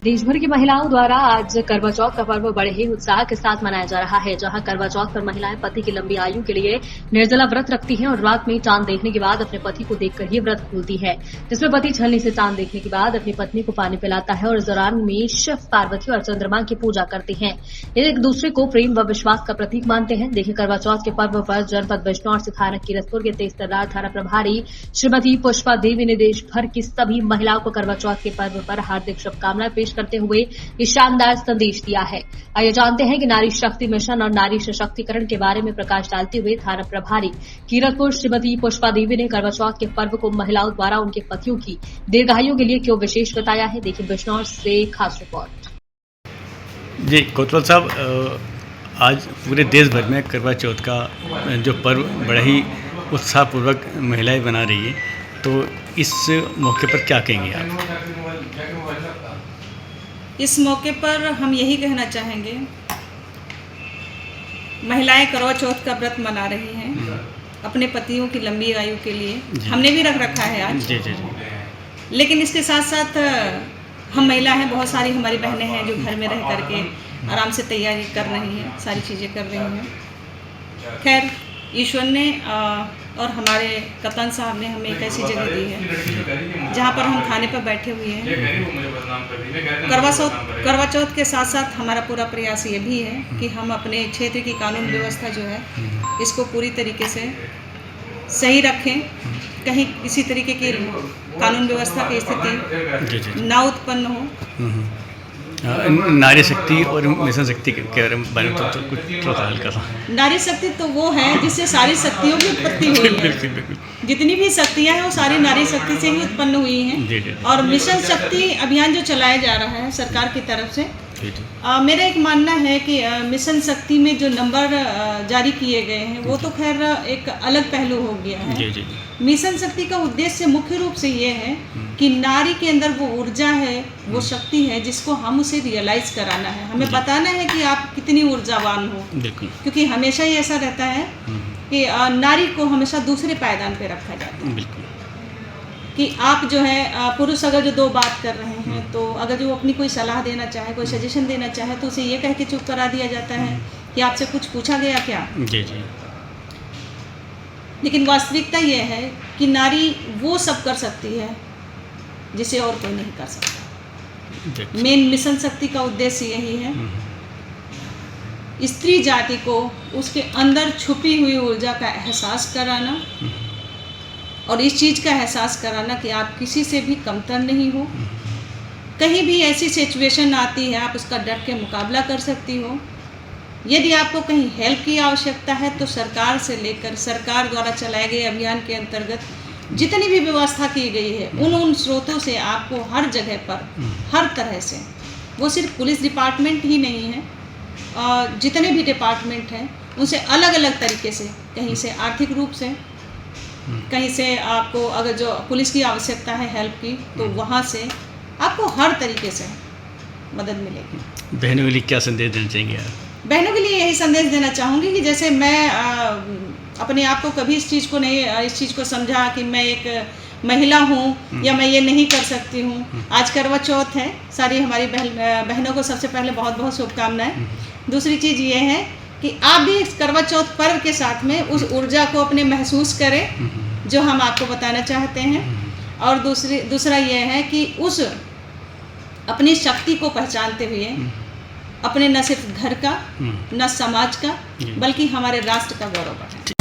देश भर की महिलाओं द्वारा आज करवा चौथ का पर्व बड़े ही उत्साह के साथ मनाया जा रहा है। जहां करवा चौथ पर महिलाएं पति की लंबी आयु के लिए निर्जला व्रत रखती हैं और रात में चांद देखने के बाद अपने पति को देखकर ही व्रत खोलती है, जिसमें पति छलनी से चांद देखने के बाद अपनी पत्नी को पानी पिलाता है और इस दौरान में शिव, पार्वती और चंद्रमा की पूजा करते हैं। एक दूसरे को प्रेम व विश्वास का प्रतीक मानते हैं। देखिए, करवा चौथ के पर्व पर जनपद बिजनौर से थाना कीरतपुर के तेजतर्रार थाना प्रभारी श्रीमती पुष्पा देवी ने देश भर की सभी महिलाओं को करवा चौथ के पर्व पर हार्दिक शुभकामनाएं पेश करते हुए ये शानदार संदेश दिया है। आइए जानते हैं कि नारी शक्ति मिशन और नारी सशक्तिकरण के बारे में प्रकाश डालते हुए थाना प्रभारी कीरतपुर श्रीमती पुष्पा देवी ने करवा चौथ के पर्व को महिलाओं द्वारा उनके पतियों की दीर्घायु के लिए क्यों विशेष बताया है। देखिए बिजनौर से खास रिपोर्ट। जी कोतवाल साहब, आज पूरे देश भर में करवा चौथ का जो पर्व बड़ा ही उत्साहपूर्वक महिलाएं मना रही है, तो इस मौके पर क्या कहेंगे आप? इस मौके पर हम यही कहना चाहेंगे, महिलाएं करवा चौथ का व्रत मना रही हैं अपने पतियों की लंबी आयु के लिए। हमने भी रख रखा है आज। जी। लेकिन इसके साथ साथ हम महिला हैं, बहुत सारी हमारी बहनें हैं जो घर में रह करके आराम से तैयारी कर रही हैं, सारी चीज़ें कर रही हैं। खैर, ईश्वर ने और हमारे कप्तान साहब ने हमें एक ऐसी जगह दी है जहाँ पर हम थाने पर बैठे हुए हैं। करवा चौथ के साथ साथ हमारा पूरा प्रयास ये भी है कि हम अपने क्षेत्र की कानून व्यवस्था जो है इसको पूरी तरीके से सही रखें, कहीं किसी तरीके की कानून व्यवस्था की स्थिति ना उत्पन्न हो। नारी शक्ति और मिशन शक्ति के बारे में तो कुछ थोड़ा हल्का सा। नारी शक्ति तो वो है जिससे सारी शक्तियों की उत्पत्ति हुई है। बिल्कुल। जितनी भी शक्तियां हैं वो सारी नारी शक्ति से ही उत्पन्न हुई हैं। जी। और मिशन शक्ति अभियान जो चलाया जा रहा है सरकार की तरफ से, मेरा एक मानना है कि मिशन शक्ति में जो नंबर जारी किए गए हैं वो तो खैर एक अलग पहलू हो गया है। जी। मिशन शक्ति का उद्देश्य मुख्य रूप से ये है कि नारी के अंदर वो ऊर्जा है, वो शक्ति है जिसको हम उसे रियलाइज कराना है। हमें बताना है कि आप कितनी ऊर्जावान हो, क्योंकि हमेशा ही ऐसा रहता है कि नारी को हमेशा दूसरे पायदान पे रखा जाता है। कि आप जो है पुरुष अगर जो दो बात कर रहे हैं तो अगर जो अपनी कोई सलाह देना चाहे, कोई सजेशन देना चाहे तो उसे ये कह के चुप करा दिया जाता है कि आपसे कुछ पूछा गया क्या। जी। लेकिन वास्तविकता ये है कि नारी वो सब कर सकती है जिसे और कोई नहीं कर सकता। मेन मिशन शक्ति का उद्देश्य यही है, स्त्री जाति को उसके अंदर छुपी हुई ऊर्जा का एहसास कराना और इस चीज़ का एहसास कराना कि आप किसी से भी कमतर नहीं हो। कहीं भी ऐसी सिचुएशन आती है आप उसका डट के मुकाबला कर सकती हो। यदि आपको कहीं हेल्प की आवश्यकता है तो सरकार से लेकर सरकार द्वारा चलाए गए अभियान के अंतर्गत जितनी भी व्यवस्था की गई है उन स्रोतों से आपको हर जगह पर हर तरह से, वो सिर्फ पुलिस डिपार्टमेंट ही नहीं है, जितने भी डिपार्टमेंट हैं उनसे अलग अलग तरीके से, कहीं से आर्थिक रूप से, कहीं से आपको अगर जो पुलिस की आवश्यकता है हेल्प की तो वहाँ से आपको हर तरीके से मदद मिलेगी। बहनों के लिए क्या संदेश देना चाहेंगे आप? बहनों के लिए यही संदेश देना चाहूँगी कि जैसे मैं अपने आप को कभी इस चीज़ को समझा कि मैं एक महिला हूँ या मैं ये नहीं कर सकती हूँ। आज करवा चौथ है, सारी हमारी बहनों को सबसे पहले बहुत बहुत शुभकामनाएं। दूसरी चीज़ ये है कि आप भी इस करवा चौथ पर्व के साथ में उस ऊर्जा को अपने महसूस करें जो हम आपको बताना चाहते हैं। और दूसरा ये है कि उस अपनी शक्ति को पहचानते हुए अपने न सिर्फ घर का न समाज का बल्कि हमारे राष्ट्र का गौरव बढ़ाएं।